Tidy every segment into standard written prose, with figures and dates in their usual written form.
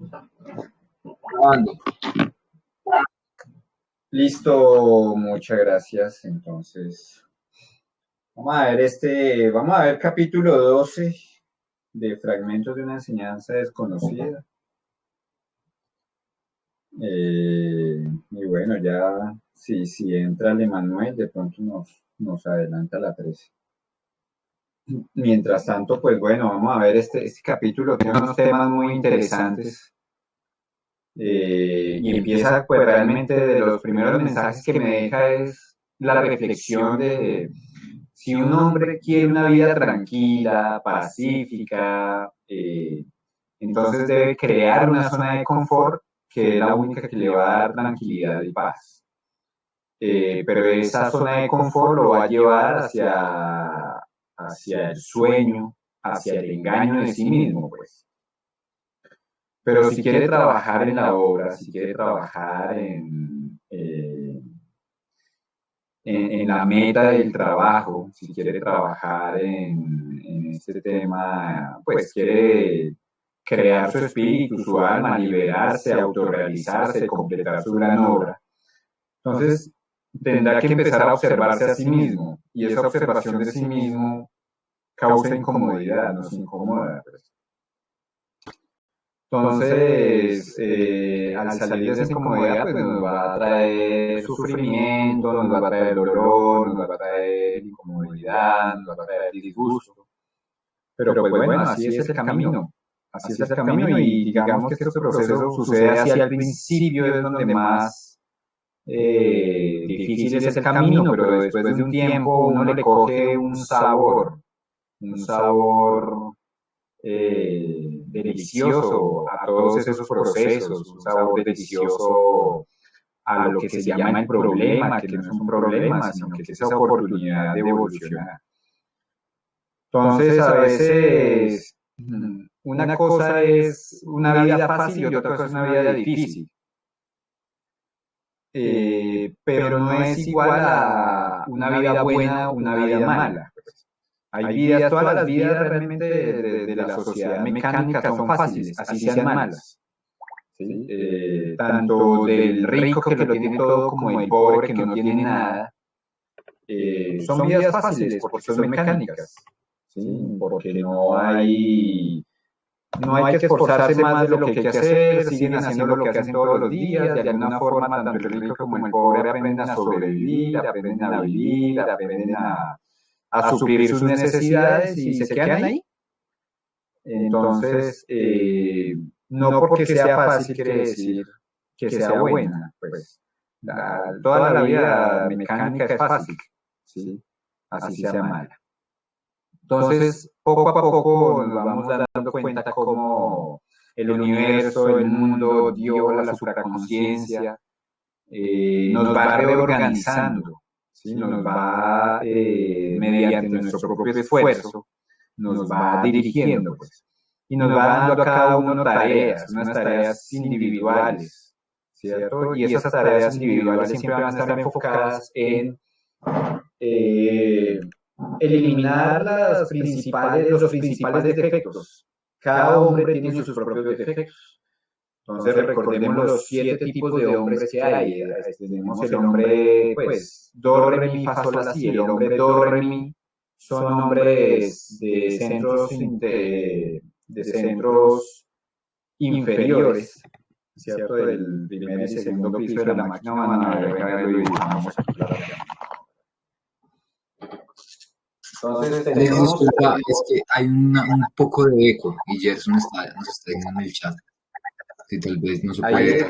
Grabando. Listo, muchas gracias. Entonces, vamos a ver capítulo 12 de Fragmentos de una enseñanza desconocida. Y bueno, ya si entra el Emanuel, de pronto nos adelanta la 13. Mientras tanto, pues bueno, vamos a ver este capítulo, tiene unos temas muy interesantes. Y empieza pues realmente de los primeros mensajes que me deja es la reflexión de si un hombre quiere una vida tranquila, pacífica, entonces debe crear una zona de confort que es la única que le va a dar tranquilidad y paz. Pero esa zona de confort lo va a llevar hacia el sueño, hacia el engaño de sí mismo, pues. Pero si quiere trabajar en la obra, si quiere trabajar en la meta del trabajo, si quiere trabajar en este tema, pues quiere crear su espíritu, su alma, liberarse, autorrealizarse, completar su gran obra. Entonces, tendrá que empezar a observarse a sí mismo, y esa observación de sí mismo causa incomodidad, nos incomoda. Pues. Entonces, al salir de esa incomodidad, pues nos va a traer sufrimiento, nos va a traer dolor, nos va a traer incomodidad, nos va a traer disgusto. Pero pues bueno, así es el camino. Así es el camino y digamos que este proceso sucede hacia el principio, es donde más difícil es el camino, pero después de un tiempo uno le coge un sabor delicioso a todos esos procesos, un sabor delicioso a lo que se llama el problema, que no es un problema, sino que es esa oportunidad de evolucionar. Entonces, a veces, una cosa es una vida fácil y otra cosa es una vida difícil. Pero no es igual a una vida buena o una vida mala. Hay vidas, todas las vidas realmente de la sociedad mecánica son fáciles, así sean malas. ¿Sí? Tanto del rico que lo tiene todo como del pobre que no tiene nada. Son vidas fáciles porque son mecánicas. ¿Sí? Porque no hay que esforzarse más de lo que hay que hacer, siguen haciendo lo que hacen todos los días, de alguna forma tanto el rico como el pobre aprenden a sobrevivir, aprenden a vivir, aprenden a suplir sus necesidades y se quedan ahí. Entonces, no porque sea fácil quiere decir que sea buena, pues toda la vida mecánica es fácil, ¿sí? Así sea mala. Entonces, poco a poco nos vamos dando cuenta cómo el universo, el mundo, Dios, la supraconciencia, nos va reorganizando, ¿sí? Nos va, mediante nuestro propio esfuerzo, nos va dirigiendo, pues. Y nos va dando a cada uno tareas, unas tareas individuales, ¿cierto? Y esas tareas individuales siempre van a estar enfocadas en eliminar los principales defectos. Cada hombre tiene sus propios defectos. Entonces recordemos los 7 tipos de hombres que hay. Tenemos el hombre, pues, do, re, mi, fa, sol, la, si. El hombre do, re, mi son hombres de centros inferiores, ¿cierto? Del primer y segundo piso de la máquina humana. Lo dibujamos aquí. Entonces tenemos... Disculpa, es que hay un poco de eco y Gerson nos está diciendo en el chat. Si tal vez no se puede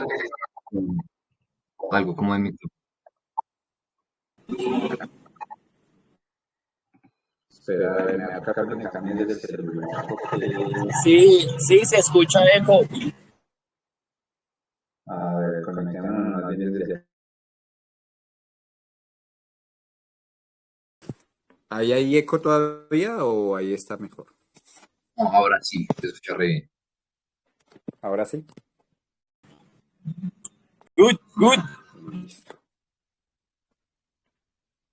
algo como de micrófono. Espera, me acá que me cambie del celular. Sí, sí, se escucha eco. A ver, conectémonos más bien desde... ¿Ahí hay eco todavía o ahí está mejor? No, ahora sí, te escucha re bien. ¿Ahora sí? Good, good. Listo.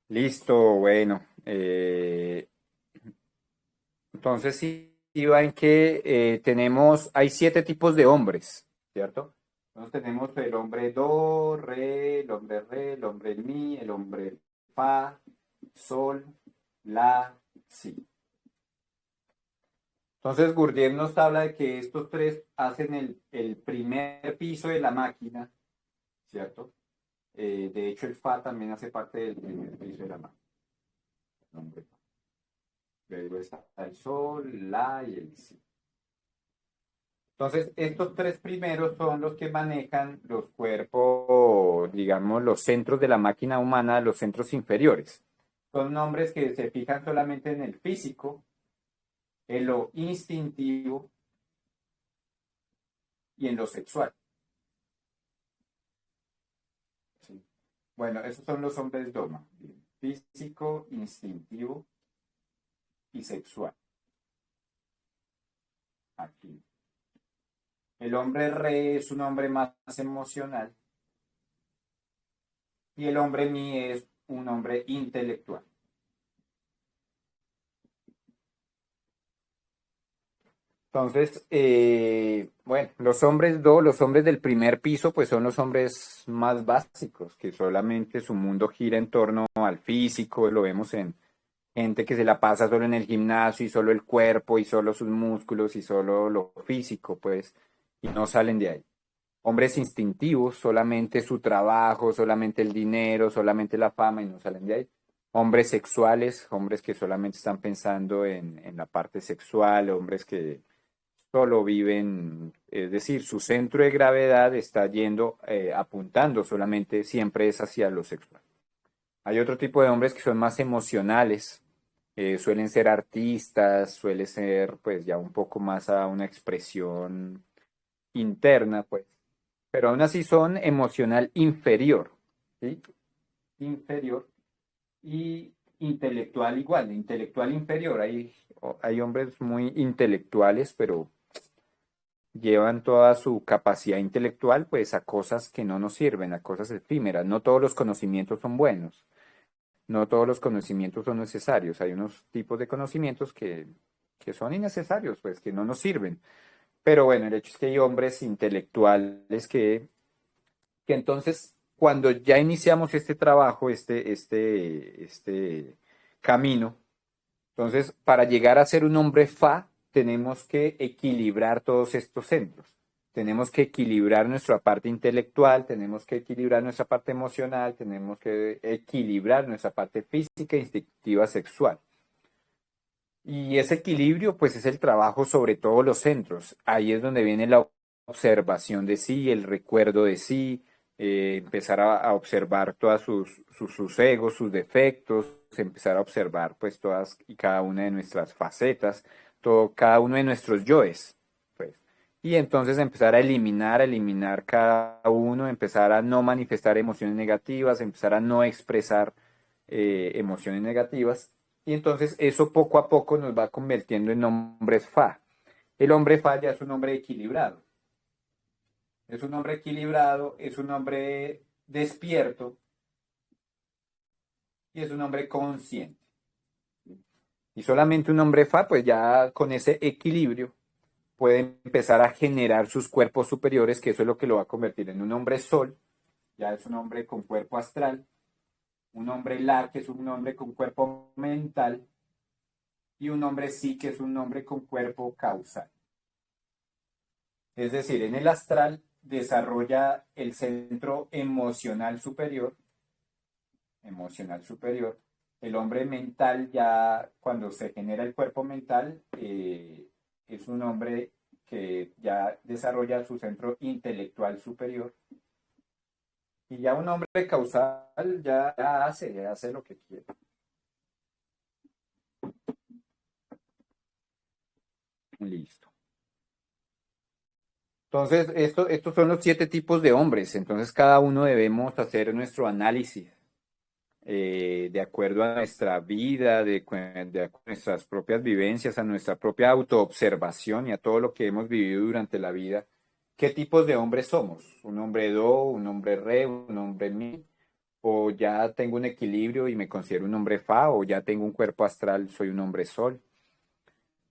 Listo, bueno. Entonces sí, iba en que hay 7 tipos de hombres. ¿cierto? Entonces tenemos el hombre do, re, el hombre mi, el hombre fa, sol, la, si. Entonces Gurdjieff nos habla de que estos tres hacen el primer piso de la máquina, ¿cierto? De hecho, el fa también hace parte del primer piso de la máquina. El hombre fa. Luego está el sol, la y el si. Entonces, estos tres primeros son los que manejan los cuerpos, digamos, los centros de la máquina humana, los centros inferiores. Son nombres que se fijan solamente en el físico, en lo instintivo y en lo sexual. ¿Sí? Bueno, esos son los hombres Doma: físico, instintivo y sexual. Aquí. El hombre re es un hombre más emocional y el hombre mi es un hombre intelectual. Entonces, bueno, los hombres do, los hombres del primer piso, pues son los hombres más básicos, que solamente su mundo gira en torno al físico. Lo vemos en gente que se la pasa solo en el gimnasio y solo el cuerpo y solo sus músculos y solo lo físico, pues, y no salen de ahí. Hombres instintivos, solamente su trabajo, solamente el dinero, solamente la fama y no salen de ahí. Hombres sexuales, hombres que solamente están pensando en la parte sexual, hombres que solo viven, es decir, su centro de gravedad está yendo, apuntando solamente, siempre es hacia lo sexual. Hay otro tipo de hombres que son más emocionales, suelen ser artistas, suele ser pues ya un poco más a una expresión interna, pues, pero aún así son emocional inferior, ¿sí? Inferior y intelectual igual, intelectual inferior. Hay hombres muy intelectuales, pero llevan toda su capacidad intelectual pues a cosas que no nos sirven, a cosas efímeras. No todos los conocimientos son buenos, no todos los conocimientos son necesarios. Hay unos tipos de conocimientos que son innecesarios, pues que no nos sirven. Pero bueno, el hecho es que hay hombres intelectuales que entonces cuando ya iniciamos este trabajo, este camino, entonces para llegar a ser un hombre fa, tenemos que equilibrar todos estos centros. Tenemos que equilibrar nuestra parte intelectual, tenemos que equilibrar nuestra parte emocional, tenemos que equilibrar nuestra parte física, instintiva, sexual. Y ese equilibrio, pues es el trabajo sobre todos los centros. Ahí es donde viene la observación de sí, el recuerdo de sí, empezar a observar todos sus egos, sus defectos, empezar a observar pues todas y cada una de nuestras facetas, cada uno de nuestros yoes, pues. Y entonces empezar a eliminar cada uno, empezar a no manifestar emociones negativas, empezar a no expresar emociones negativas. Y entonces eso poco a poco nos va convirtiendo en hombres fa. El hombre fa ya es un hombre equilibrado. Es un hombre equilibrado, es un hombre despierto y es un hombre consciente. Y solamente un hombre fa, pues ya con ese equilibrio, puede empezar a generar sus cuerpos superiores, que eso es lo que lo va a convertir en un hombre sol. Ya es un hombre con cuerpo astral. Un hombre la, que es un hombre con cuerpo mental. Y un hombre sí, que es un hombre con cuerpo causal. Es decir, en el astral desarrolla el centro emocional superior. El hombre mental, ya cuando se genera el cuerpo mental, es un hombre que ya desarrolla su centro intelectual superior. Y ya un hombre causal ya hace lo que quiere. Listo. Entonces, estos son los 7 tipos de hombres. Entonces, cada uno debemos hacer nuestro análisis de acuerdo a nuestra vida, de acuerdo a nuestras propias vivencias, a nuestra propia autoobservación y a todo lo que hemos vivido durante la vida. ¿Qué tipos de hombres somos? ¿Un hombre do, un hombre re, un hombre mi? ¿O ya tengo un equilibrio y me considero un hombre fa? ¿O ya tengo un cuerpo astral, soy un hombre sol?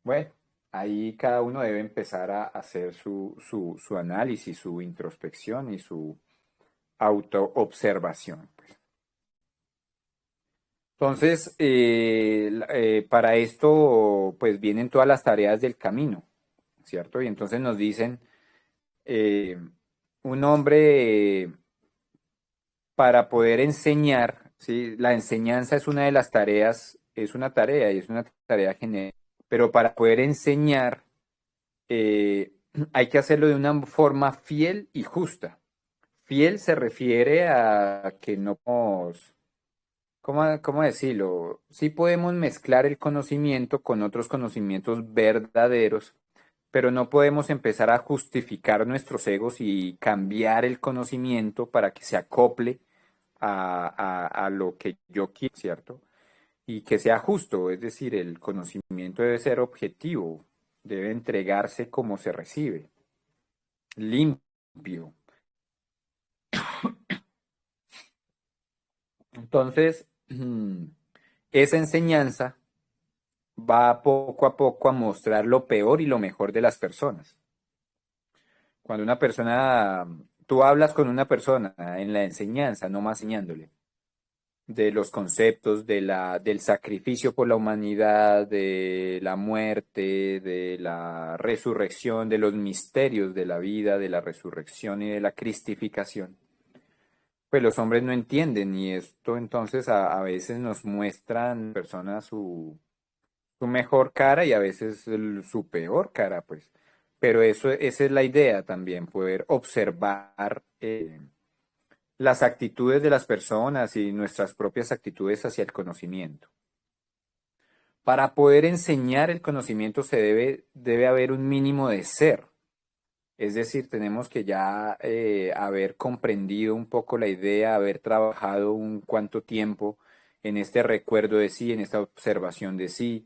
Bueno. ahí cada uno debe empezar a hacer su análisis, su introspección y su autoobservación, pues. Entonces, para esto, pues vienen todas las tareas del camino, ¿cierto? Y entonces nos dicen, eh, un hombre, para poder enseñar, ¿sí? La enseñanza es una de las tareas, es una tarea y es una tarea general, pero para poder enseñar, hay que hacerlo de una forma fiel y justa. Fiel se refiere a que no podemos, ¿cómo decirlo? Sí podemos mezclar el conocimiento con otros conocimientos verdaderos, pero no podemos empezar a justificar nuestros egos y cambiar el conocimiento para que se acople a lo que yo quiero, ¿cierto? Y que sea justo, es decir, el conocimiento debe ser objetivo, debe entregarse como se recibe, limpio. Entonces, esa enseñanza va poco a poco a mostrar lo peor y lo mejor de las personas. Cuando una persona, tú hablas con una persona en la enseñanza, no más enseñándole, de los conceptos del sacrificio por la humanidad, de la muerte, de la resurrección, de los misterios de la vida, de la resurrección y de la cristificación, pues los hombres no entienden y esto entonces a veces nos muestran personas su mejor cara y a veces su peor cara, pues. Pero eso, esa es la idea también, poder observar las actitudes de las personas y nuestras propias actitudes hacia el conocimiento. Para poder enseñar el conocimiento debe haber un mínimo de ser. Es decir, tenemos que ya haber comprendido un poco la idea, haber trabajado un cuánto tiempo en este recuerdo de sí, en esta observación de sí.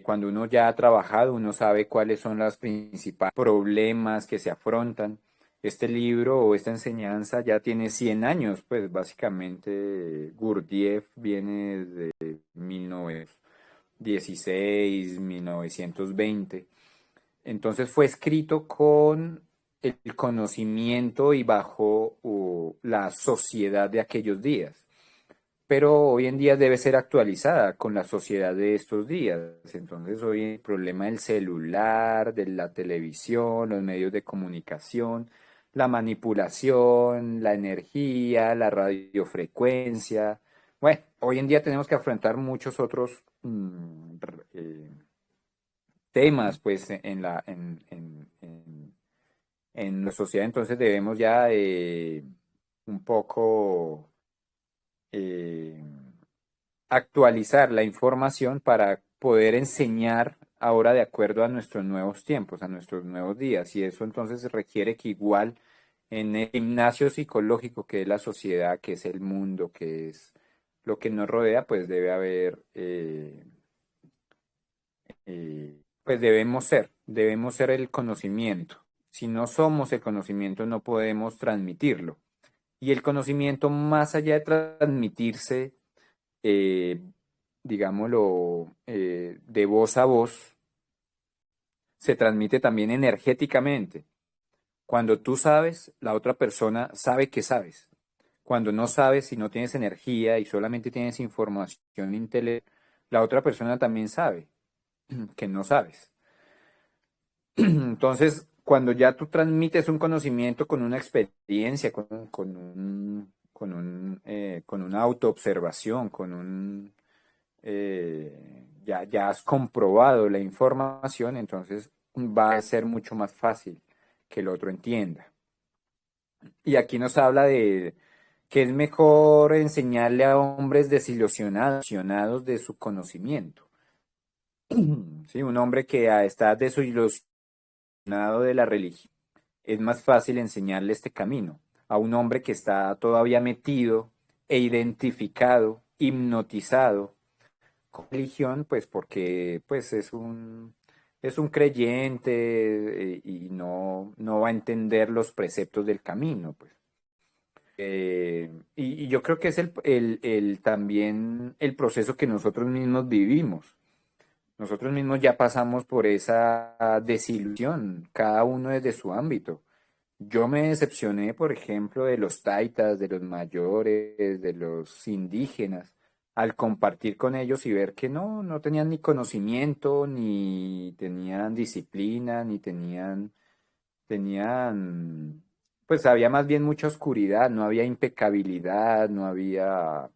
Cuando uno ya ha trabajado, uno sabe cuáles son los principales problemas que se afrontan. Este libro o esta enseñanza ya tiene 100 años, pues básicamente Gurdjieff viene de 1916, 1920. Entonces fue escrito con el conocimiento y bajo la sociedad de aquellos días, pero hoy en día debe ser actualizada con la sociedad de estos días. Entonces hoy el problema del celular, de la televisión, los medios de comunicación, la manipulación, la energía, la radiofrecuencia. Bueno, hoy en día tenemos que afrontar muchos otros temas pues en la sociedad. Entonces debemos ya un poco eh, actualizar la información para poder enseñar ahora de acuerdo a nuestros nuevos tiempos, a nuestros nuevos días. Y eso entonces requiere que igual en el gimnasio psicológico que es la sociedad, que es el mundo, que es lo que nos rodea, pues debe haber, pues debemos ser el conocimiento. Si no somos el conocimiento, no podemos transmitirlo. Y el conocimiento, más allá de transmitirse, eh, digámoslo, de voz a voz, se transmite también energéticamente. Cuando tú sabes, la otra persona sabe que sabes. Cuando no sabes y no tienes energía y solamente tienes información intelectual, la otra persona también sabe que no sabes. Entonces, cuando ya tú transmites un conocimiento con una experiencia, con una autoobservación, ya has comprobado la información, entonces va a ser mucho más fácil que el otro entienda. Y aquí nos habla de que es mejor enseñarle a hombres desilusionados de su conocimiento. ¿Sí? Un hombre que está desilusionado de la religión, es más fácil enseñarle este camino a un hombre que está todavía metido e identificado, hipnotizado con la religión, pues porque pues es un creyente y no va a entender los preceptos del camino, pues. Y yo creo que es también el proceso que nosotros mismos vivimos. Nosotros mismos ya pasamos por esa desilusión, cada uno desde su ámbito. Yo me decepcioné, por ejemplo, de los taitas, de los mayores, de los indígenas, al compartir con ellos y ver que no tenían ni conocimiento, ni tenían disciplina, ni tenían, pues había más bien mucha oscuridad, no había impecabilidad, no había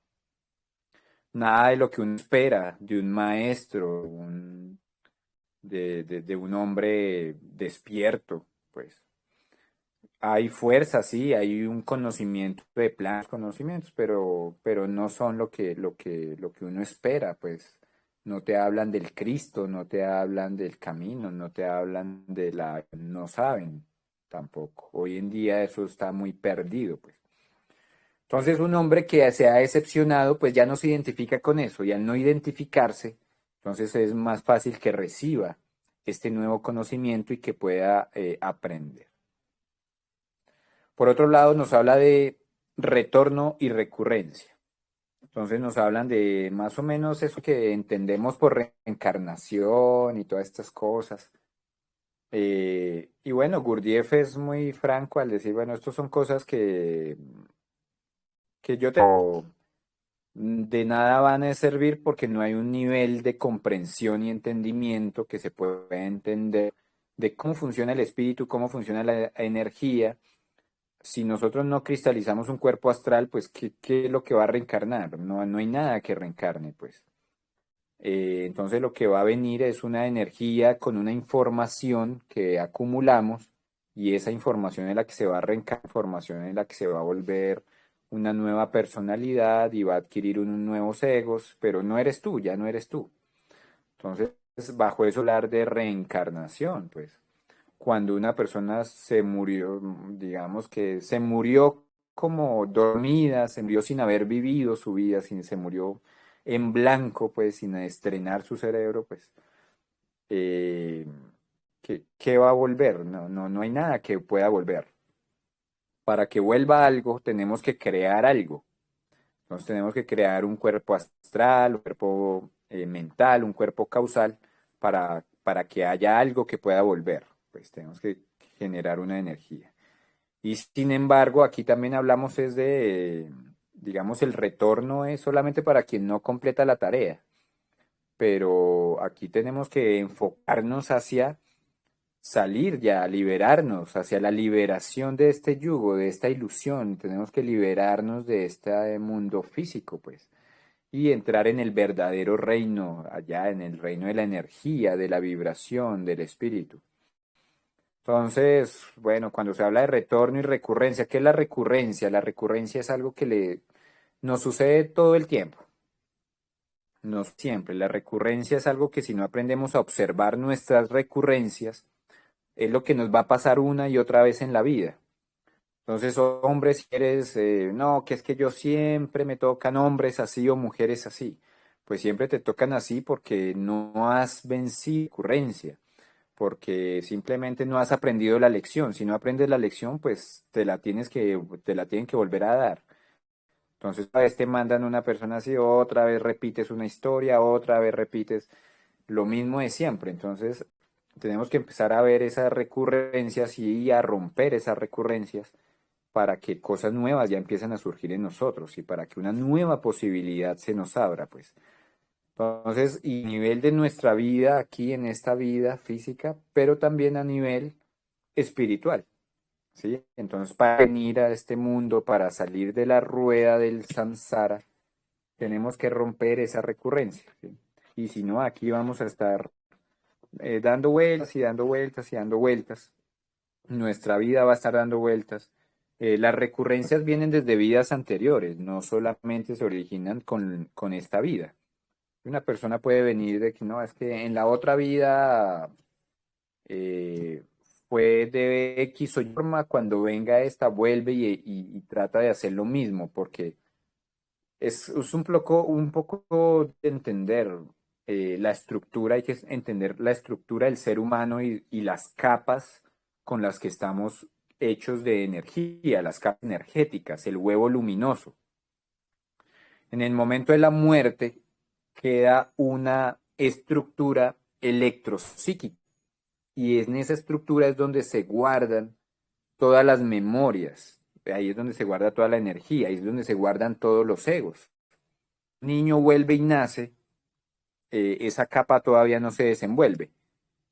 nada de lo que uno espera de un maestro, de un hombre despierto, pues. Hay fuerza, sí, hay un conocimiento de planos, conocimientos, pero no son lo que uno espera, pues. No te hablan del Cristo, no te hablan del camino, no te hablan no saben tampoco. Hoy en día eso está muy perdido, pues. Entonces un hombre que se ha decepcionado, pues ya no se identifica con eso, y al no identificarse, entonces es más fácil que reciba este nuevo conocimiento y que pueda aprender. Por otro lado, nos habla de retorno y recurrencia. Entonces nos hablan de más o menos eso que entendemos por reencarnación y todas estas cosas. Y bueno, Gurdjieff es muy franco al decir, bueno, estas son cosas que yo tengo, de nada van a servir porque no hay un nivel de comprensión y entendimiento que se pueda entender de cómo funciona el espíritu, cómo funciona la energía. Si nosotros no cristalizamos un cuerpo astral, pues ¿qué es lo que va a reencarnar? No hay nada que reencarne, pues. Entonces lo que va a venir es una energía con una información que acumulamos y esa información es la que se va a reencarnar, información en la que se va a volver una nueva personalidad y va a adquirir unos nuevos egos, pero no eres tú, ya no eres tú. Entonces, bajo eso hablar de reencarnación, pues cuando una persona se murió, digamos que se murió como dormida, se murió sin haber vivido su vida, se murió en blanco, pues sin estrenar su cerebro, pues, eh, ¿qué va a volver? No hay nada que pueda volver. Para que vuelva algo, tenemos que crear algo. Entonces tenemos que crear un cuerpo astral, un cuerpo mental, un cuerpo causal, para que haya algo que pueda volver. Pues tenemos que generar una energía. Y sin embargo, aquí también hablamos es de, digamos, el retorno es solamente para quien no completa la tarea. Pero aquí tenemos que enfocarnos hacia salir ya, liberarnos, hacia la liberación de este yugo, de esta ilusión. Tenemos que liberarnos de este mundo físico, pues, y entrar en el verdadero reino, allá en el reino de la energía, de la vibración, del espíritu. Entonces, bueno, cuando se habla de retorno y recurrencia, ¿qué es la recurrencia? La recurrencia es algo que nos sucede todo el tiempo, no siempre. La recurrencia es algo que si no aprendemos a observar nuestras recurrencias, es lo que nos va a pasar una y otra vez en la vida. Entonces, hombres, si eres, no, que es que yo siempre me tocan hombres así o mujeres así. Pues siempre te tocan así porque no has vencido recurrencia, porque simplemente no has aprendido la lección. Si no aprendes la lección, pues te la tienen que volver a dar. Entonces, a vez te mandan una persona así, otra vez repites una historia, otra vez repites lo mismo de siempre. Entonces, tenemos que empezar a ver esas recurrencias y a romper esas recurrencias para que cosas nuevas ya empiecen a surgir en nosotros y para que una nueva posibilidad se nos abra, pues. Entonces, y a nivel de nuestra vida aquí en esta vida física, pero también a nivel espiritual, ¿sí? Entonces, para venir a este mundo, para salir de la rueda del samsara, tenemos que romper esa recurrencia, ¿sí? Y si no, aquí vamos a estar dando vueltas y dando vueltas y dando vueltas. Nuestra vida va a estar dando vueltas. Las recurrencias vienen desde vidas anteriores, no solamente se originan con esta vida. Una persona puede venir de que no, es que en la otra vida eh, fue de X o Y forma, cuando venga esta vuelve y trata de hacer lo mismo, porque es un poco de entender la estructura, hay que entender la estructura del ser humano y las capas con las que estamos hechos de energía, las capas energéticas, el huevo luminoso. En el momento de la muerte queda una estructura electropsíquica. Y en esa estructura es donde se guardan todas las memorias. Ahí es donde se guarda toda la energía, ahí es donde se guardan todos los egos. El niño vuelve y nace, esa capa todavía no se desenvuelve.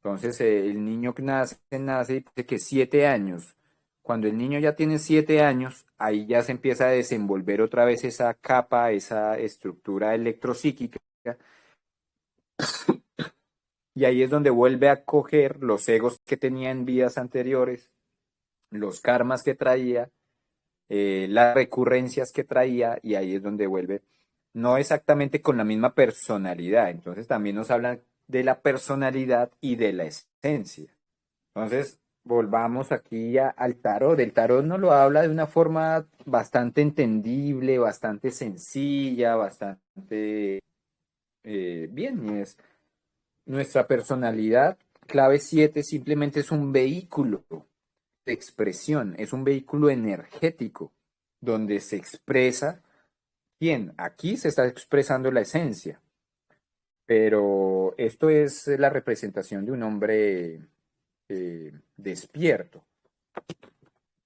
Entonces el niño nace y dice que 7 años. Cuando el niño ya tiene 7 años, ahí ya se empieza a desenvolver otra vez esa capa, esa estructura electropsíquica. Y ahí es donde vuelve a coger los egos que tenía en vidas anteriores, los karmas que traía, las recurrencias que traía, y ahí es donde vuelve, no exactamente con la misma personalidad. Entonces también nos hablan de la personalidad y de la esencia. Entonces, volvamos aquí al tarot. El tarot nos lo habla de una forma bastante entendible, bastante sencilla, bastante bien. Y es nuestra personalidad, clave 7, simplemente es un vehículo de expresión, es un vehículo energético donde se expresa quién. Aquí se está expresando la esencia, pero esto es la representación de un hombre despierto.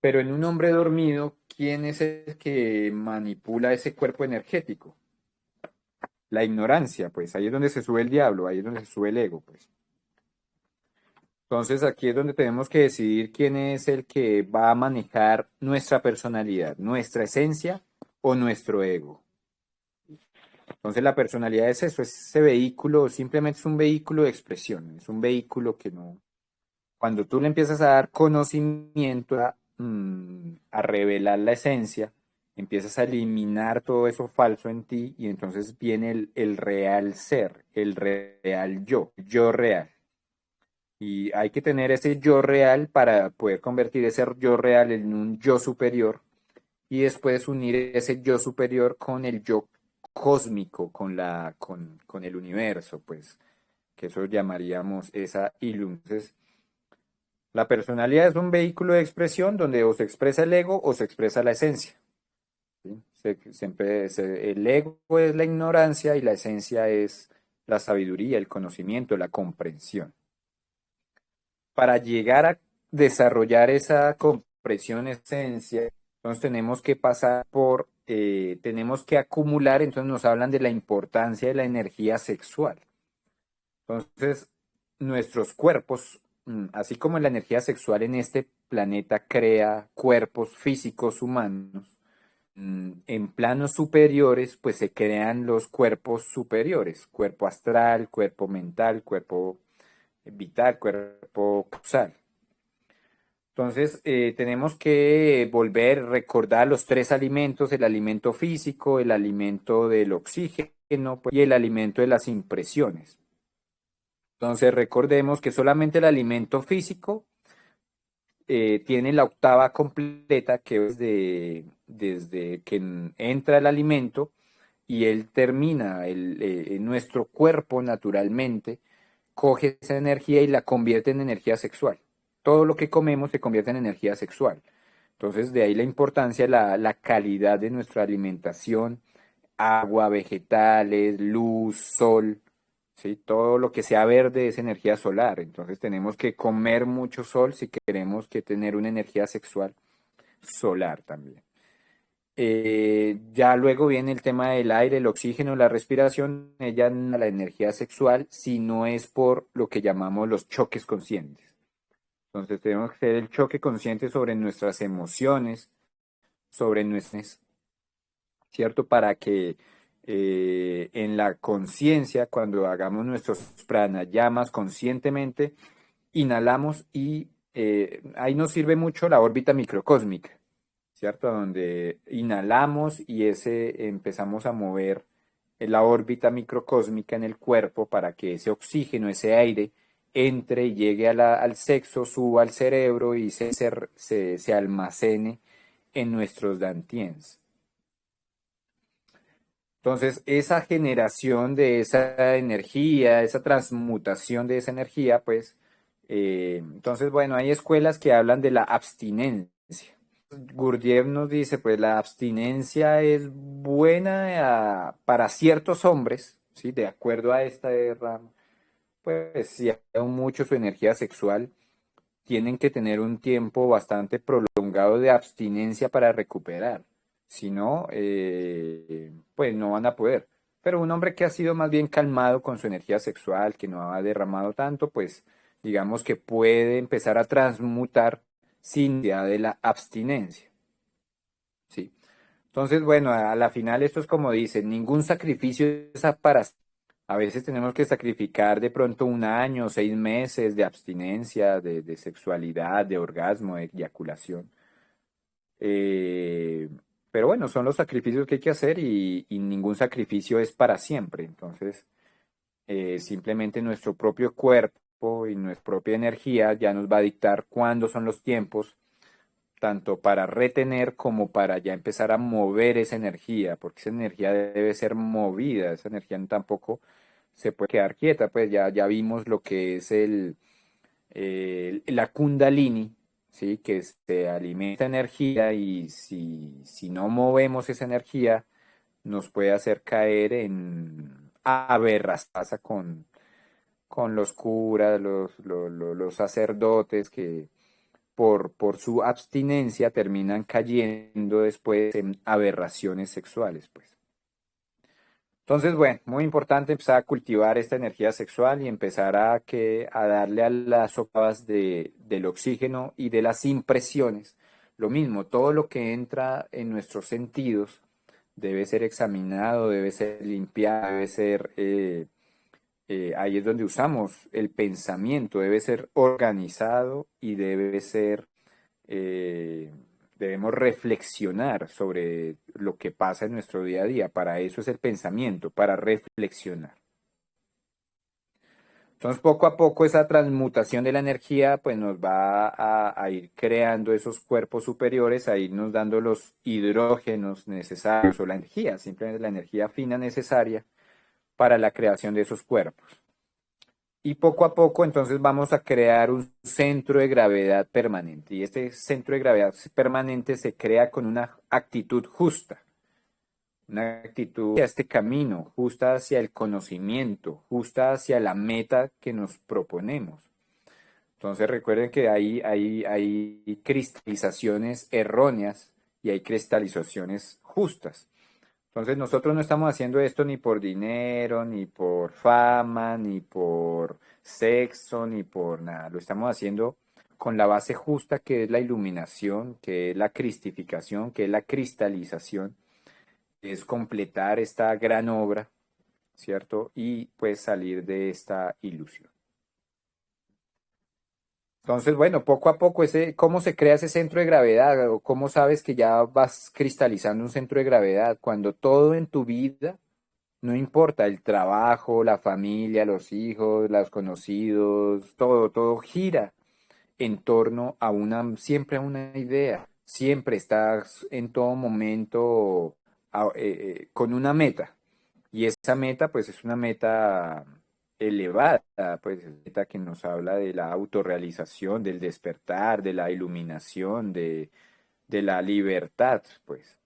Pero en un hombre dormido, ¿quién es el que manipula ese cuerpo energético? La ignorancia, pues ahí es donde se sube el diablo, ahí es donde se sube el ego, pues. Entonces aquí es donde tenemos que decidir quién es el que va a manejar nuestra personalidad, nuestra esencia o nuestro ego. Entonces la personalidad es eso, es ese vehículo, simplemente es un vehículo de expresión, es un vehículo que no... Cuando tú le empiezas a dar conocimiento, a revelar la esencia, empiezas a eliminar todo eso falso en ti y entonces viene el real ser, el real yo real. Y hay que tener ese yo real para poder convertir ese yo real en un yo superior y después unir ese yo superior con el yo cósmico, con el universo, pues, que eso llamaríamos esa ilusión. Entonces, la personalidad es un vehículo de expresión donde o se expresa el ego o se expresa la esencia. ¿Sí? El ego es la ignorancia y la esencia es la sabiduría, el conocimiento, la comprensión. Para llegar a desarrollar esa comprensión, esencia, entonces tenemos que pasar tenemos que acumular, entonces nos hablan de la importancia de la energía sexual. Entonces, nuestros cuerpos, así como la energía sexual en este planeta crea cuerpos físicos humanos, en planos superiores, pues se crean los cuerpos superiores, cuerpo astral, cuerpo mental, cuerpo vital, cuerpo causal. Entonces, tenemos que recordar los 3 alimentos: el alimento físico, el alimento del oxígeno, pues, y el alimento de las impresiones. Entonces, recordemos que solamente el alimento físico tiene la octava completa, que es desde que entra el alimento y él termina, nuestro cuerpo naturalmente coge esa energía y la convierte en energía sexual. Todo lo que comemos se convierte en energía sexual. Entonces, de ahí la importancia, la calidad de nuestra alimentación: agua, vegetales, luz, sol, ¿sí? Todo lo que sea verde es energía solar. Entonces, tenemos que comer mucho sol si queremos tener una energía sexual solar también. Ya luego viene el tema del aire, el oxígeno, la respiración. Ella no la energía sexual, si no es por lo que llamamos los choques conscientes. Entonces tenemos que hacer el choque consciente sobre nuestras emociones, sobre nuestras, ¿cierto? Para que en la conciencia, cuando hagamos nuestros pranayamas conscientemente, inhalamos y ahí nos sirve mucho la órbita microcósmica, ¿cierto? Donde inhalamos y empezamos a mover la órbita microcósmica en el cuerpo para que ese oxígeno, ese aire, entre y llegue al sexo, suba al cerebro y se almacene en nuestros dantiens. Entonces, esa generación de esa energía, esa transmutación de esa energía, pues, entonces, bueno, hay escuelas que hablan de la abstinencia. Gurdjieff nos dice, pues la abstinencia es buena para ciertos hombres, ¿sí? De acuerdo a esta rama, pues si hay mucho su energía sexual, tienen que tener un tiempo bastante prolongado de abstinencia para recuperar. Si no, pues no van a poder. Pero un hombre que ha sido más bien calmado con su energía sexual, que no ha derramado tanto, pues digamos que puede empezar a transmutar sin necesidad de la abstinencia. ¿Sí? Entonces, bueno, a la final esto es como dicen, ningún sacrificio es para... A veces tenemos que sacrificar de pronto un año, 6 meses de abstinencia, de sexualidad, de orgasmo, de eyaculación. Eh, pero bueno, son los sacrificios que hay que hacer y ningún sacrificio es para siempre. Entonces, simplemente nuestro propio cuerpo y nuestra propia energía ya nos va a dictar cuándo son los tiempos tanto para retener como para ya empezar a mover esa energía, porque esa energía debe ser movida, esa energía tampoco se puede quedar quieta, pues ya vimos lo que es la Kundalini, ¿sí? Que se alimenta energía y si no movemos esa energía, nos puede hacer caer en aberraciones, pasa con los curas, los sacerdotes que por su abstinencia terminan cayendo después en aberraciones sexuales, pues. Entonces, bueno, muy importante empezar a cultivar esta energía sexual y empezar a darle a las socavas del oxígeno y de las impresiones. Lo mismo, todo lo que entra en nuestros sentidos debe ser examinado, debe ser limpiado, debe ser, ahí es donde usamos el pensamiento, debe ser organizado y debe ser eh, debemos reflexionar sobre lo que pasa en nuestro día a día. Para eso es el pensamiento, para reflexionar. Entonces, poco a poco esa transmutación de la energía pues nos va a ir creando esos cuerpos superiores, a irnos dando los hidrógenos necesarios o la energía, simplemente la energía fina necesaria para la creación de esos cuerpos. Y poco a poco entonces vamos a crear un centro de gravedad permanente. Y este centro de gravedad permanente se crea con una actitud justa, una actitud hacia este camino, justa hacia el conocimiento, justa hacia la meta que nos proponemos. Entonces recuerden que hay cristalizaciones erróneas y hay cristalizaciones justas. Entonces nosotros no estamos haciendo esto ni por dinero, ni por fama, ni por sexo, ni por nada. Lo estamos haciendo con la base justa que es la iluminación, que es la cristificación, que es la cristalización, que es completar esta gran obra, ¿cierto? Y pues salir de esta ilusión. Entonces, bueno, poco a poco, ¿cómo se crea ese centro de gravedad? ¿O cómo sabes que ya vas cristalizando un centro de gravedad? Cuando todo en tu vida, no importa, el trabajo, la familia, los hijos, los conocidos, todo gira en torno a siempre a una idea. Siempre estás en todo momento con una meta. Y esa meta, pues, es una meta elevada, pues, es una meta que nos habla de la autorrealización, del despertar, de la iluminación, de la libertad, pues.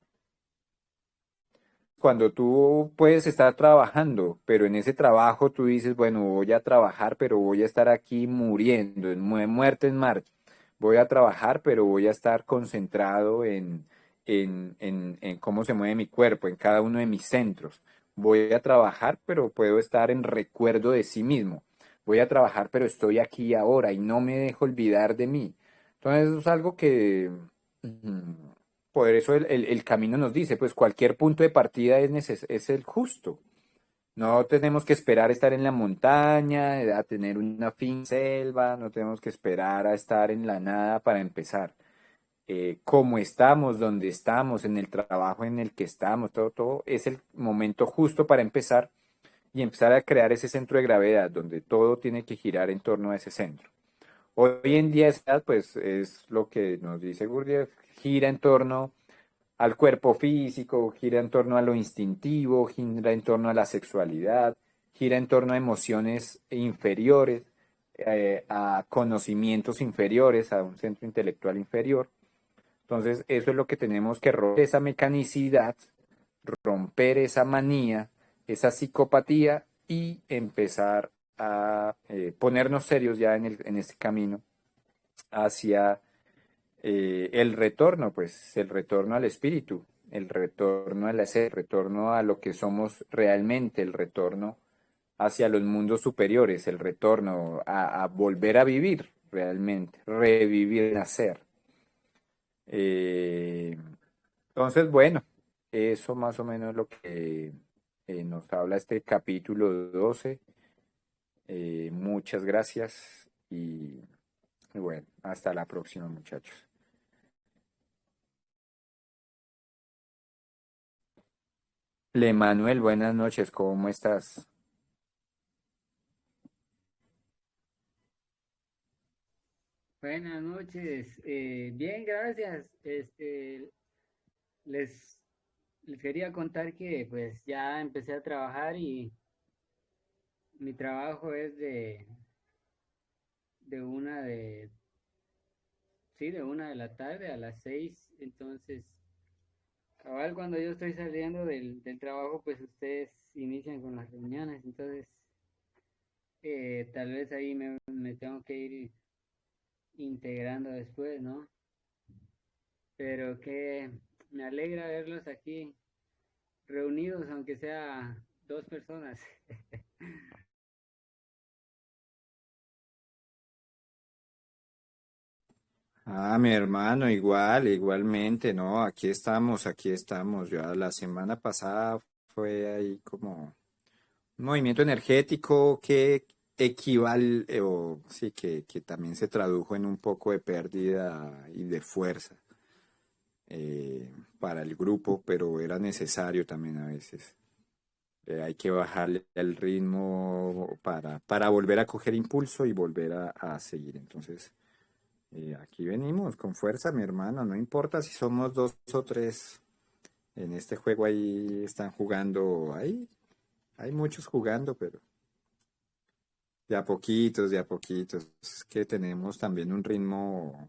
Cuando tú puedes estar trabajando, pero en ese trabajo tú dices, bueno, voy a trabajar, pero voy a estar aquí muriendo, muerte en marcha. Voy a trabajar, pero voy a estar concentrado en cómo se mueve mi cuerpo, en cada uno de mis centros. Voy a trabajar, pero puedo estar en recuerdo de sí mismo. Voy a trabajar, pero estoy aquí ahora y no me dejo olvidar de mí. Entonces, eso es algo que... por eso el camino nos dice, pues cualquier punto de partida es el justo. No tenemos que esperar a estar en la montaña, a tener una fin selva, no tenemos que esperar a estar en la nada para empezar. Como estamos, donde estamos, en el trabajo en el que estamos, todo es el momento justo para empezar y empezar a crear ese centro de gravedad donde todo tiene que girar en torno a ese centro. Hoy en día, pues es lo que nos dice Gurdjieff, gira en torno al cuerpo físico, gira en torno a lo instintivo, gira en torno a la sexualidad, gira en torno a emociones inferiores, a conocimientos inferiores, a un centro intelectual inferior. Entonces, eso es lo que tenemos que romper, esa mecanicidad, romper esa manía esa psicopatía y empezar a ponernos serios ya en este camino hacia el retorno, pues el retorno al espíritu, el retorno al ser, el retorno a lo que somos realmente, el retorno hacia los mundos superiores, el retorno a volver a vivir realmente, revivir, nacer. Eh, entonces, bueno, eso más o menos es lo que nos habla este capítulo 12. Muchas gracias y bueno, hasta la próxima, muchachos. Le Manuel, buenas noches, ¿cómo estás? Buenas noches, bien, gracias. Les, les quería contar que pues ya empecé a trabajar y mi trabajo es de una de, sí, de 1 de la tarde a las 6. Entonces, cabal, cuando yo estoy saliendo del trabajo, pues ustedes inician con las reuniones. Entonces, tal vez ahí me tengo que ir integrando después, ¿no? Pero que me alegra verlos aquí reunidos, aunque sea 2 personas. Ah, mi hermano, igual, igualmente, ¿no? Aquí estamos, aquí estamos. Ya la semana pasada fue ahí como un movimiento energético que equivale, o sí, que también se tradujo en un poco de pérdida y de fuerza para el grupo, pero era necesario también a veces. Hay que bajarle el ritmo para volver a coger impulso y volver a seguir. Entonces, aquí venimos con fuerza, mi hermano. No importa si somos dos o tres. En este juego ahí están jugando, ahí hay muchos jugando, pero de a poquitos, de a poquitos. Es que tenemos también un ritmo,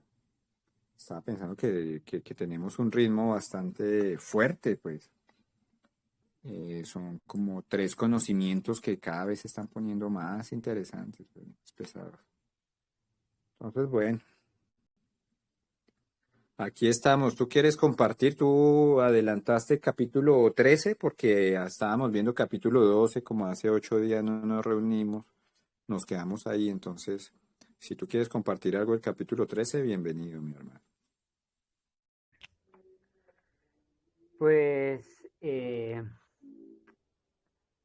estaba pensando que tenemos un ritmo bastante fuerte, pues. Son como 3 conocimientos que cada vez se están poniendo más interesantes, pues, más pesados. Entonces, bueno, aquí estamos. ¿Tú quieres compartir? Tú adelantaste capítulo 13 porque ya estábamos viendo capítulo 12 como hace 8 días no nos reunimos, nos quedamos ahí. Entonces, si tú quieres compartir algo del capítulo 13, bienvenido, mi hermano. Pues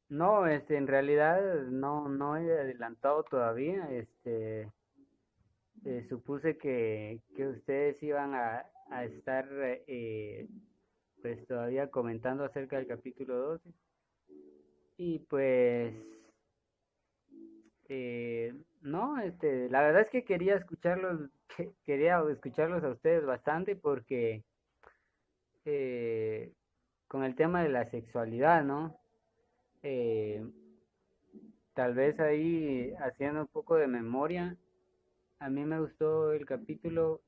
no, en realidad no he adelantado todavía. Supuse que ustedes iban a estar pues todavía comentando acerca del capítulo 12. Y pues no, la verdad es que quería escucharlos, quería escucharlos a ustedes bastante porque eh, con el tema de la sexualidad, ¿no? Eh, Tal vez ahí haciendo un poco de memoria, a mí me gustó el capítulo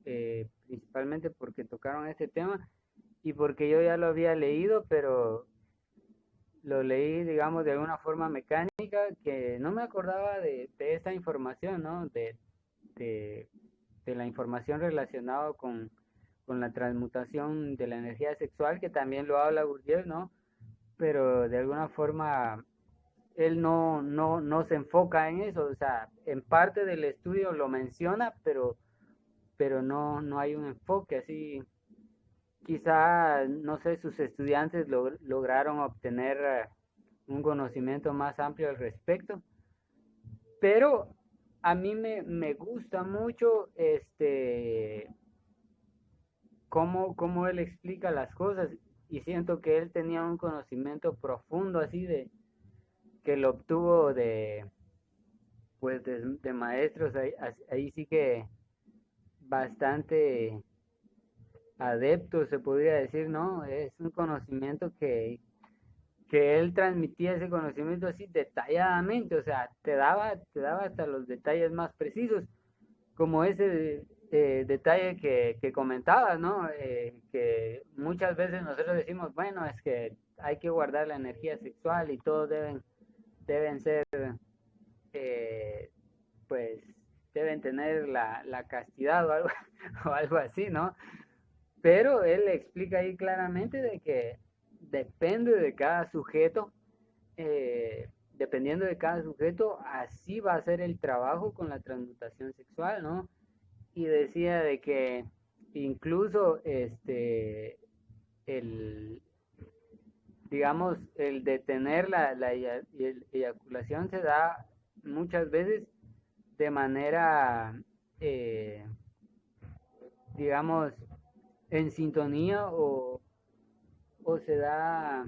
principalmente porque tocaron este tema y porque yo ya lo había leído, pero lo leí, digamos, de alguna forma mecánica que no me acordaba de esta información, ¿no? De, de la información relacionada con la transmutación de la energía sexual, que también lo habla Gurdjieff, ¿no? Pero de alguna forma él no se enfoca en eso, o sea, en parte del estudio lo menciona, pero no hay un enfoque así. Quizá, no sé, sus estudiantes lograron obtener un conocimiento más amplio al respecto, pero a mí me gusta mucho cómo él explica las cosas y siento que él tenía un conocimiento profundo así que lo obtuvo pues de maestros, ahí sí que bastante adeptos se podría decir, ¿no? Es un conocimiento que él transmitía ese conocimiento así detalladamente, o sea, te daba hasta los detalles más precisos, como detalle que comentabas, ¿no? Que muchas veces nosotros decimos, bueno, es que hay que guardar la energía sexual y todos deben ser, eh, pues, deben tener la castidad o algo, o algo así, ¿no? Pero él explica ahí claramente de que depende de cada sujeto, dependiendo de cada sujeto, así va a ser el trabajo con la transmutación sexual, ¿no? Y decía de que incluso el, digamos, el detener la eyaculación se da muchas veces de manera, digamos, en sintonía o se da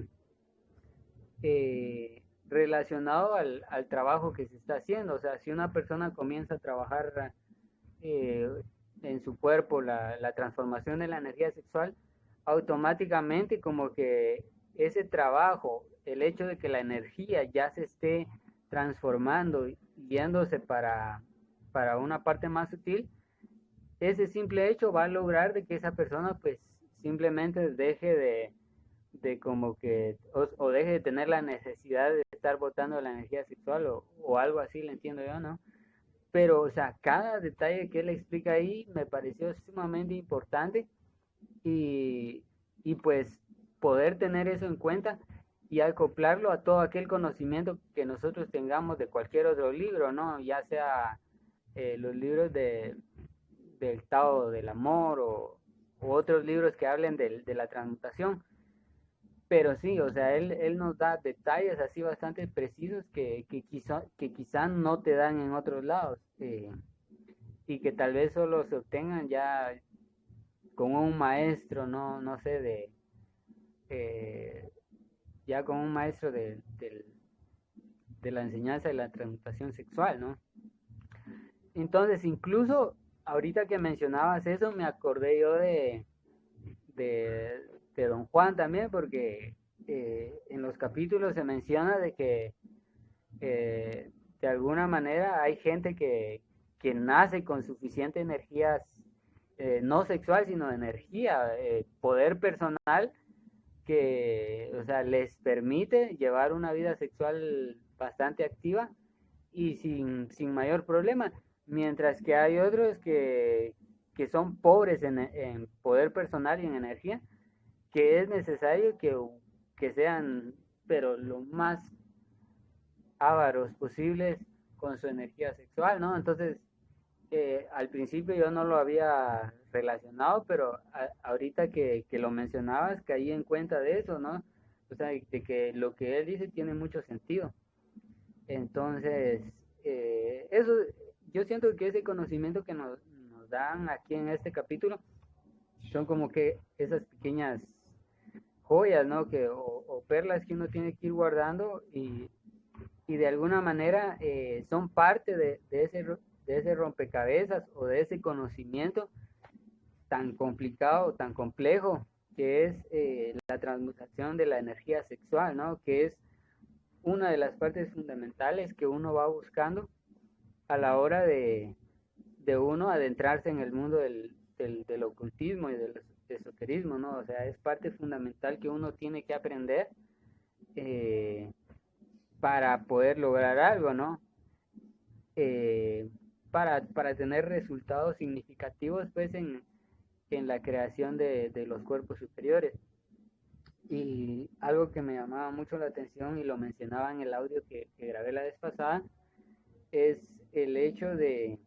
relacionado al trabajo que se está haciendo. O sea, si una persona comienza a trabajar eh, en su cuerpo la transformación de la energía sexual, automáticamente como que ese trabajo, el hecho de que la energía ya se esté transformando, yéndose para una parte más sutil, ese simple hecho va a lograr de que esa persona pues simplemente deje de como que, o deje de tener la necesidad de estar botando la energía sexual o algo así, le entiendo yo, ¿no? Pero, o sea, cada detalle que él explica ahí me pareció sumamente importante y, y pues poder tener eso en cuenta y acoplarlo a todo aquel conocimiento que nosotros tengamos de cualquier otro libro, ¿no? Ya sea los libros del Tao del Amor o otros libros que hablen de la transmutación. Pero sí, o sea, él nos da detalles así bastante precisos que quizá no te dan en otros lados y que tal vez solo se obtengan ya con un maestro, no sé, eh, ya con un maestro de la enseñanza de la transmutación sexual, ¿no? Entonces, incluso ahorita que mencionabas eso, me acordé yo de, de Don Juan también, porque en los capítulos se menciona de que de alguna manera hay gente que nace con suficiente energía, no sexual, sino de energía, poder personal que, o sea, les permite llevar una vida sexual bastante activa y sin mayor problema, mientras que hay otros que son pobres en poder personal y en energía, que es necesario que sean, pero lo más ávaros posibles con su energía sexual, ¿no? Entonces, al principio yo no lo había relacionado, pero ahorita que lo mencionabas, caí en cuenta de eso, ¿no? O sea, de que lo que él dice tiene mucho sentido. Entonces, eso, yo siento que ese conocimiento que nos dan aquí en este capítulo son como que esas pequeñas joyas, ¿no? O perlas que uno tiene que ir guardando y de alguna manera son parte de ese rompecabezas o de ese conocimiento tan complicado, tan complejo, que es la transmutación de la energía sexual, ¿no? Que es una de las partes fundamentales que uno va buscando a la hora de uno adentrarse en el mundo del ocultismo y del esoterismo, ¿no? O sea, es parte fundamental que uno tiene que aprender eh, para poder lograr algo, ¿no? Eh, para tener resultados significativos, pues, en la creación de los cuerpos superiores. Y algo que me llamaba mucho la atención y lo mencionaba en el audio que grabé la vez pasada, es el hecho de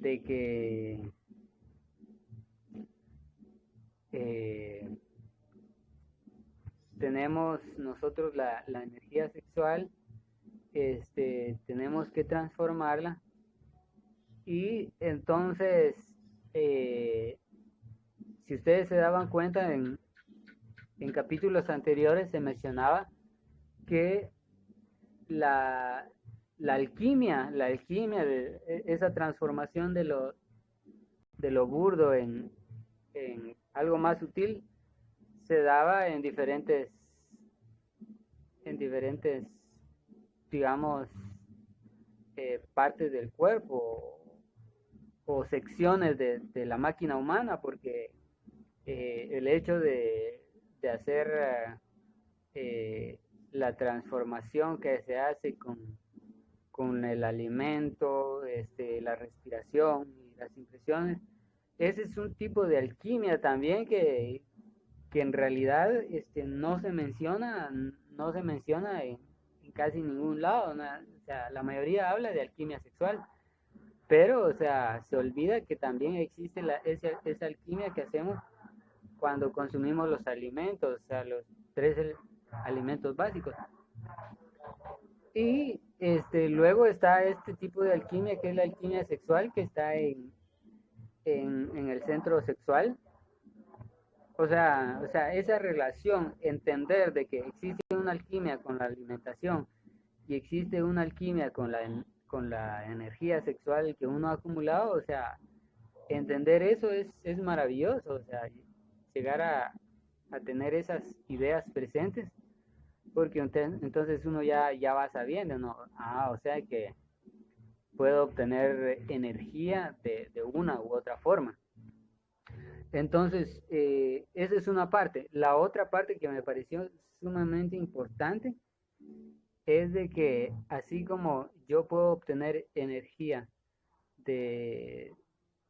que eh, tenemos nosotros la energía sexual, tenemos que transformarla y entonces, eh, si ustedes se daban cuenta, en capítulos anteriores se mencionaba que la, la alquimia de esa transformación de lo burdo en algo más sutil se daba en diferentes, digamos, partes del cuerpo o secciones de la máquina humana, porque el hecho de hacer la transformación que se hace con el alimento, la respiración y las impresiones, ese es un tipo de alquimia también que en realidad no se menciona en casi ningún lado, ¿no? O sea, la mayoría habla de alquimia sexual, pero, o sea, se olvida que también existe esa alquimia que hacemos cuando consumimos los alimentos, o sea, los tres alimentos básicos. Y luego está este tipo de alquimia que es la alquimia sexual, que está en el centro sexual. O sea, esa relación, entender de que existe una alquimia con la alimentación y existe una alquimia con la energía sexual que uno ha acumulado, o sea, entender eso es maravilloso, o sea, llegar a tener esas ideas presentes, porque entonces uno ya va sabiendo, ¿no? O sea que puedo obtener energía de una u otra forma. Entonces, esa es una parte. La otra parte que me pareció sumamente importante es de que así como yo puedo obtener energía de,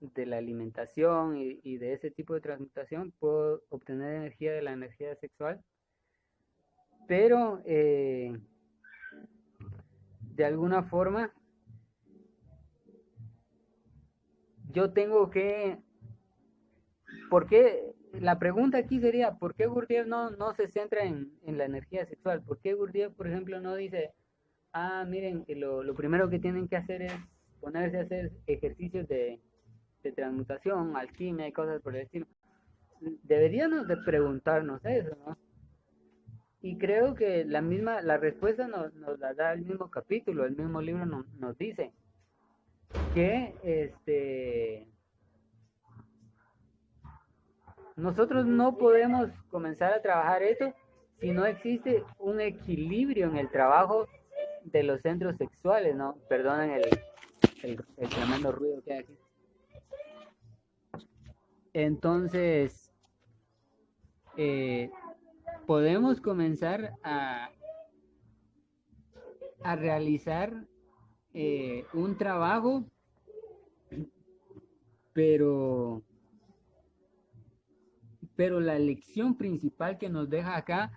de la alimentación y de ese tipo de transmutación, puedo obtener energía de la energía sexual, pero de alguna forma yo tengo que, ¿por qué? La pregunta aquí sería, ¿por qué Gurdjieff no se centra en la energía sexual? ¿Por qué Gurdjieff, por ejemplo, no dice, miren, lo primero que tienen que hacer es ponerse a hacer ejercicios de transmutación, alquimia y cosas por el estilo? Deberíamos de preguntarnos eso, ¿no? Y creo que la respuesta nos la da el mismo capítulo, el mismo libro nos dice que nosotros no podemos comenzar a trabajar eso si no existe un equilibrio en el trabajo de los centros sexuales, ¿no? Perdonen el tremendo ruido que hay aquí. Entonces, podemos comenzar a realizar un trabajo, pero la lección principal que nos deja acá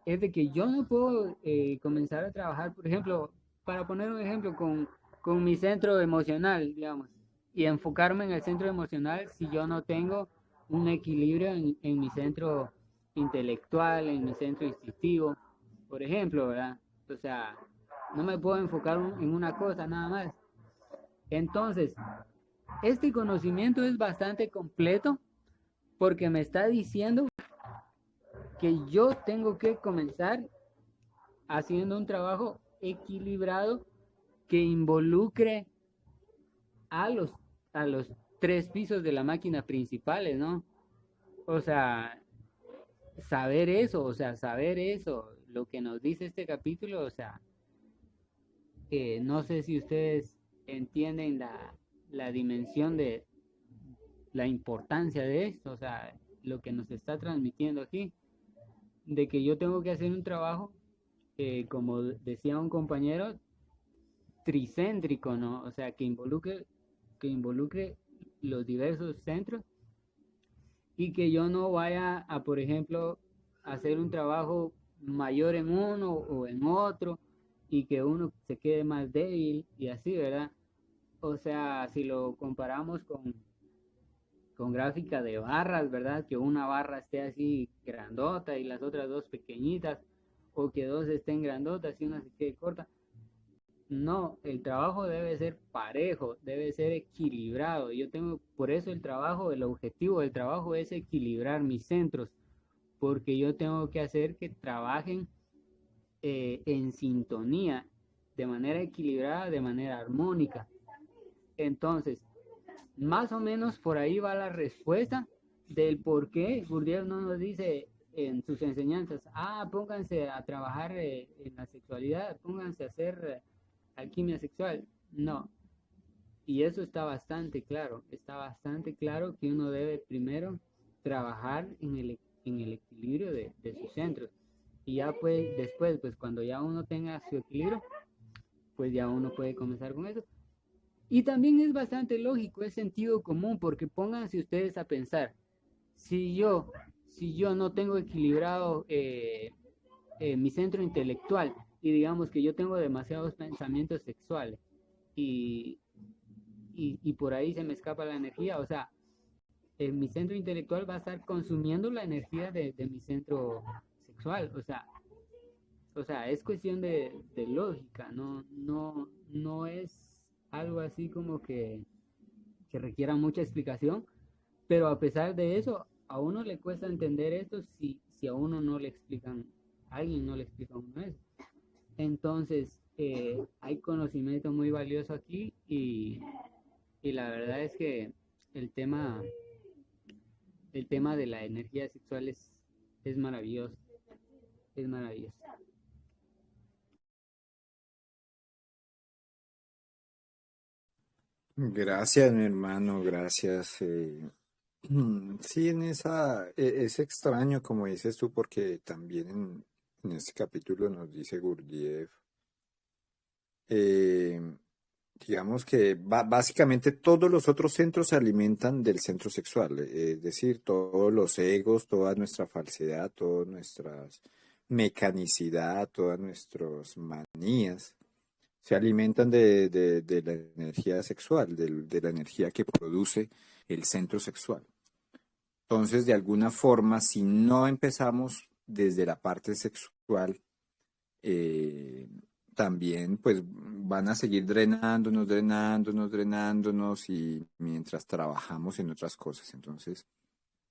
es de que yo no puedo comenzar a trabajar, por ejemplo, para poner un ejemplo con mi centro emocional, digamos, y enfocarme en el centro emocional si yo no tengo un equilibrio en mi centro intelectual, en mi centro instintivo, por ejemplo, ¿verdad? O sea, no me puedo enfocar en una cosa nada más. Entonces, este conocimiento es bastante completo porque me está diciendo que yo tengo que comenzar haciendo un trabajo equilibrado que involucre a los, a los tres pisos de la máquina principales, ¿no? O sea, saber eso, lo que nos dice este capítulo, o sea, no sé si ustedes entienden la dimensión de la importancia de esto, o sea, lo que nos está transmitiendo aquí, de que yo tengo que hacer un trabajo, como decía un compañero, tricéntrico, ¿no? O sea, que involucre los diversos centros y que yo no vaya a, por ejemplo, hacer un trabajo mayor en uno o en otro y que uno se quede más débil y así, ¿verdad? O sea, si lo comparamos con gráfica de barras, ¿verdad? Que una barra esté así grandota y las otras dos pequeñitas, o que dos estén grandotas y una se quede corta. No, el trabajo debe ser parejo, debe ser equilibrado. Por eso el objetivo del trabajo es equilibrar mis centros, porque yo tengo que hacer que trabajen en sintonía, de manera equilibrada, de manera armónica. Entonces, más o menos por ahí va la respuesta del por qué Gurdjieff no nos dice en sus enseñanzas, pónganse a trabajar en la sexualidad, pónganse a hacer alquimia sexual. No. Y eso está bastante claro que uno debe primero trabajar en el equilibrio de sus centros. Y ya pues después, pues cuando ya uno tenga su equilibrio, pues ya uno puede comenzar con eso. Y también es bastante lógico, es sentido común, porque pónganse ustedes a pensar, si yo, si yo no tengo equilibrado mi centro intelectual y digamos que yo tengo demasiados pensamientos sexuales y, y por ahí se me escapa la energía, o sea, mi centro intelectual va a estar consumiendo la energía de mi centro sexual, o sea, es cuestión de lógica, no es algo así como que requiera mucha explicación, pero a pesar de eso, a uno le cuesta entender esto si a uno no le explican, a alguien no le explica a uno eso. Entonces, hay conocimiento muy valioso aquí y la verdad es que el tema, el tema de la energía sexual es maravilloso, es maravilloso. Gracias, mi hermano, gracias. Sí, es extraño, como dices tú, porque también en este capítulo nos dice Gurdjieff, eh, digamos que básicamente todos los otros centros se alimentan del centro sexual, es decir, todos los egos, toda nuestra falsedad, toda nuestra mecanicidad, todas nuestras manías se alimentan de la energía sexual, de la energía que produce el centro sexual. Entonces, de alguna forma, si no empezamos desde la parte sexual, eh, también pues van a seguir drenándonos, drenándonos, drenándonos y mientras trabajamos en otras cosas. Entonces,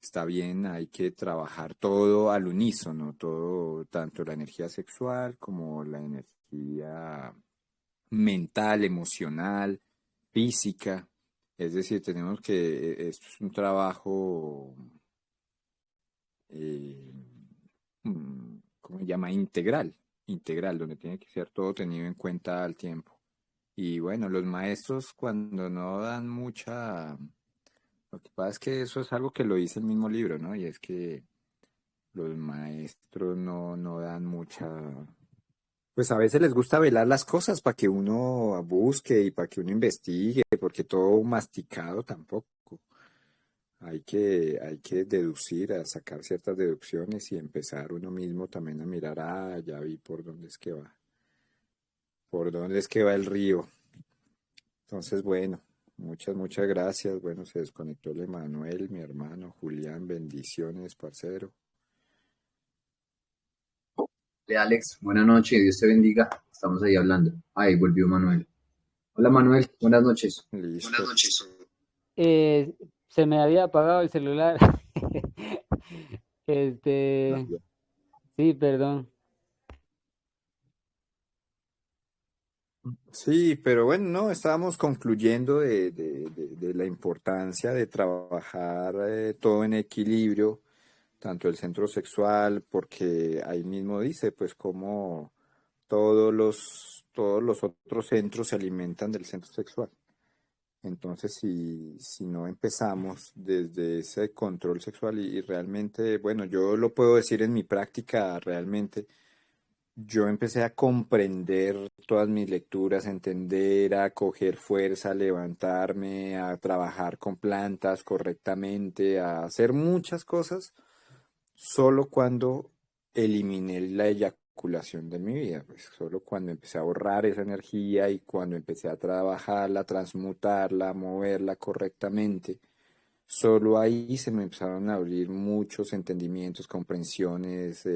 está bien, hay que trabajar todo al unísono, todo, tanto la energía sexual como la energía mental, emocional, física. Es decir, tenemos que, esto es un trabajo, eh, ¿cómo se llama? Integral, donde tiene que ser todo tenido en cuenta al tiempo. Y bueno, los maestros cuando no dan mucha, lo que pasa es que eso es algo que lo dice el mismo libro, ¿no? Y es que los maestros no dan mucha, pues a veces les gusta velar las cosas para que uno busque y para que uno investigue, porque todo masticado tampoco. Hay que deducir, a sacar ciertas deducciones y empezar uno mismo también a mirar, ya vi por dónde es que va el río. Entonces, bueno, muchas gracias. Bueno, se desconectó el Emanuel, mi hermano, Julián, bendiciones, parcero. Alex, buenas noches, Dios te bendiga. Estamos ahí hablando. Ahí volvió Manuel. Hola Manuel, buenas noches. Listo. Eh, Se me había apagado el celular. Este, sí, perdón. Sí, pero bueno, no, estábamos concluyendo de la importancia de trabajar todo en equilibrio, tanto el centro sexual, porque ahí mismo dice, pues, como todos los otros centros se alimentan del centro sexual. Entonces, si no empezamos desde ese control sexual y realmente, bueno, yo lo puedo decir en mi práctica realmente. Yo empecé a comprender todas mis lecturas, a entender, a coger fuerza, a levantarme, a trabajar con plantas correctamente, a hacer muchas cosas, solo cuando eliminé la eyaculación de mi vida, pues solo cuando empecé a ahorrar esa energía y cuando empecé a trabajarla, transmutarla, moverla correctamente. Solo ahí se me empezaron a abrir muchos entendimientos, comprensiones,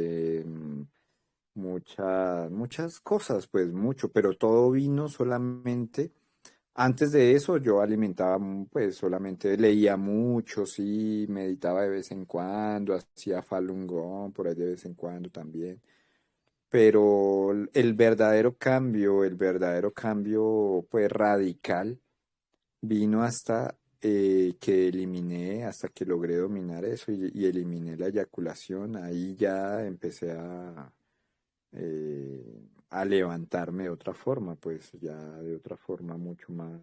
muchas cosas, pues mucho, pero todo vino solamente. Antes de eso yo alimentaba, pues solamente leía mucho, sí, meditaba de vez en cuando, hacía Falun Gong por ahí de vez en cuando también. Pero el verdadero cambio, pues radical, vino hasta que logré dominar eso y eliminé la eyaculación. Ahí ya empecé a levantarme de otra forma, pues ya de otra forma mucho más,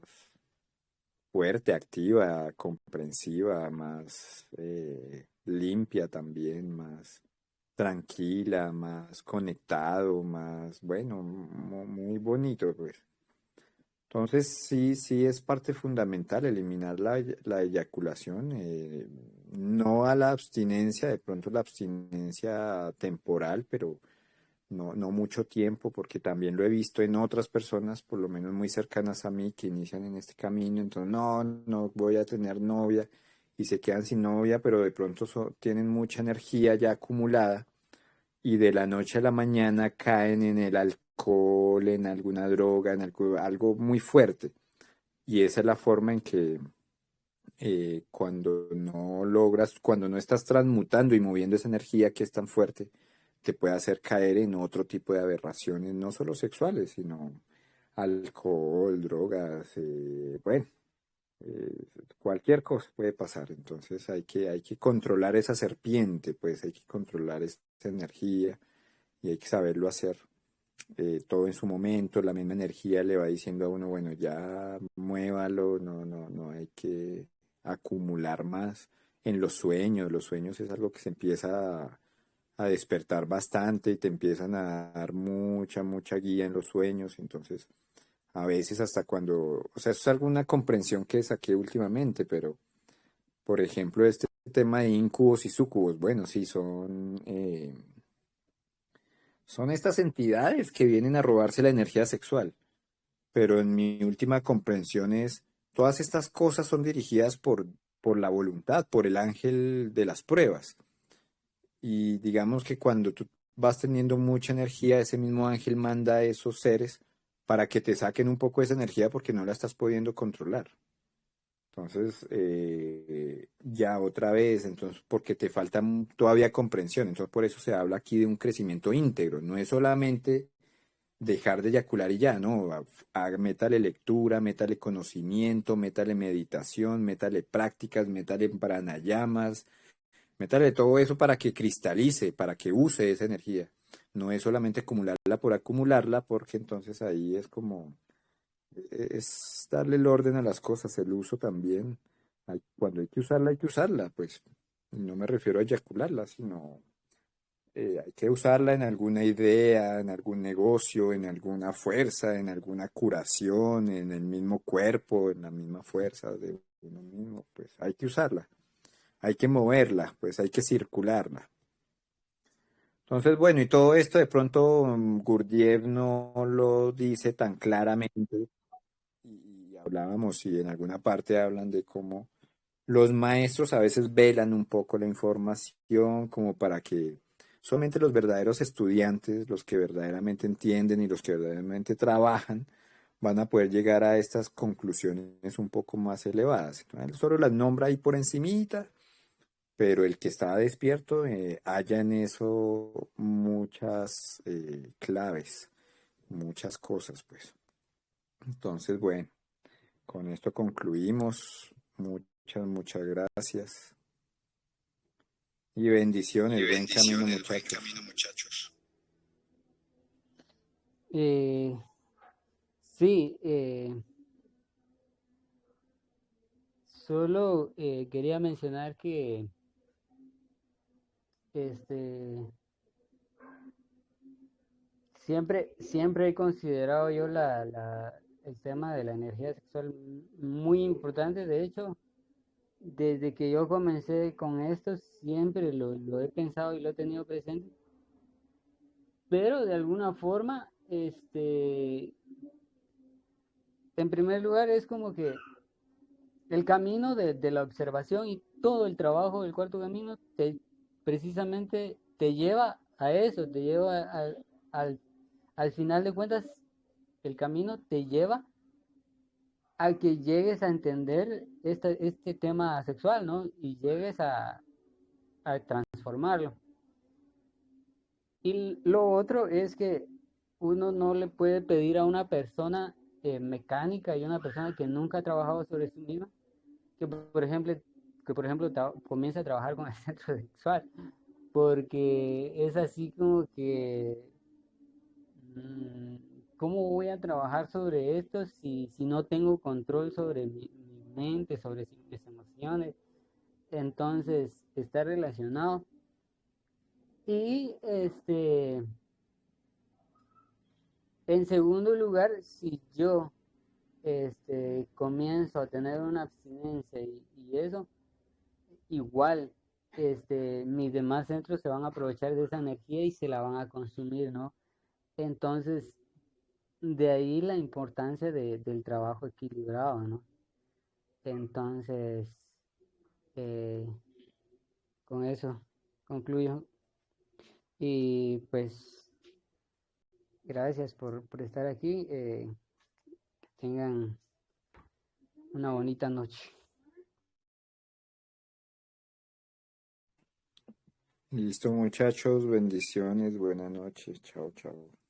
fuerte, activa, comprensiva, más limpia también, más tranquila, más conectado, más, bueno, muy bonito, pues. Entonces, sí, sí es parte fundamental eliminar la eyaculación, no a la abstinencia, de pronto la abstinencia temporal, pero no mucho tiempo, porque también lo he visto en otras personas, por lo menos muy cercanas a mí, que inician en este camino, entonces no voy a tener novia y se quedan sin novia, pero de pronto tienen mucha energía ya acumulada y de la noche a la mañana caen en el alcohol, en alguna droga, en algo muy fuerte. Y esa es la forma en que cuando no logras, cuando no estás transmutando y moviendo esa energía que es tan fuerte, te puede hacer caer en otro tipo de aberraciones, no solo sexuales, sino alcohol, drogas, bueno, eh, cualquier cosa puede pasar. Entonces hay que controlar esa serpiente, pues hay que controlar esa energía y hay que saberlo hacer. Todo en su momento, la misma energía le va diciendo a uno, bueno, ya muévalo, no hay que acumular más. En los sueños es algo que se empieza a despertar bastante y te empiezan a dar mucha guía en los sueños, entonces a veces hasta cuando, o sea, eso es alguna comprensión que saqué últimamente, pero por ejemplo este tema de incubos y sucubos, bueno, sí, son estas entidades que vienen a robarse la energía sexual, pero en mi última comprensión es, todas estas cosas son dirigidas por la voluntad, por el ángel de las pruebas. Y digamos que cuando tú vas teniendo mucha energía, ese mismo ángel manda a esos seres para que te saquen un poco de esa energía porque no la estás pudiendo controlar. Entonces, ya otra vez, entonces, porque te falta todavía comprensión. Entonces, por eso se habla aquí de un crecimiento íntegro. No es solamente dejar de eyacular y ya, ¿no? Métale lectura, métale conocimiento, métale meditación, métale prácticas, métale pranayamas, métale todo eso para que cristalice, para que use esa energía. No es solamente acumularla por acumularla, porque entonces ahí es como, es darle el orden a las cosas, el uso también. Cuando hay que usarla, pues no me refiero a eyacularla, sino hay que usarla en alguna idea, en algún negocio, en alguna fuerza, en alguna curación, en el mismo cuerpo, en la misma fuerza de uno mismo, pues hay que usarla, hay que moverla, pues hay que circularla. Entonces, bueno, y todo esto de pronto Gurdjieff no lo dice tan claramente y hablábamos y en alguna parte hablan de cómo los maestros a veces velan un poco la información como para que solamente los verdaderos estudiantes, los que verdaderamente entienden y los que verdaderamente trabajan, van a poder llegar a estas conclusiones un poco más elevadas. Entonces, él solo las nombra ahí por encimita, pero el que está despierto halla en eso muchas claves, muchas cosas, pues. Entonces, bueno, con esto concluimos. Muchas gracias. Y bendiciones, buen camino muchachos. Eh, sí, solo quería mencionar que este siempre he considerado yo el tema de la energía sexual muy importante. De hecho, desde que yo comencé con esto, siempre lo he pensado y lo he tenido presente. Pero de alguna forma, en primer lugar, es como que el camino de la observación y todo el trabajo del cuarto camino precisamente te lleva a eso, te lleva al, al final de cuentas, el camino te lleva a que llegues a entender este tema sexual, ¿no? Y llegues a transformarlo. Y lo otro es que uno no le puede pedir a una persona mecánica y una persona que nunca ha trabajado sobre sí misma que por ejemplo comience a trabajar con el centro sexual, porque es así como que ¿cómo voy a trabajar sobre esto si no tengo control sobre mente, sobre mis emociones. Entonces, está relacionado. Y en segundo lugar, si yo comienzo a tener una abstinencia y eso, igual mis demás centros se van a aprovechar de esa energía y se la van a consumir, ¿no? Entonces, de ahí la importancia del trabajo equilibrado, ¿no? Entonces, eh, con eso concluyo. Y pues, gracias por estar aquí. Que tengan una bonita noche. Listo, muchachos, bendiciones, buenas noches, chao, chao.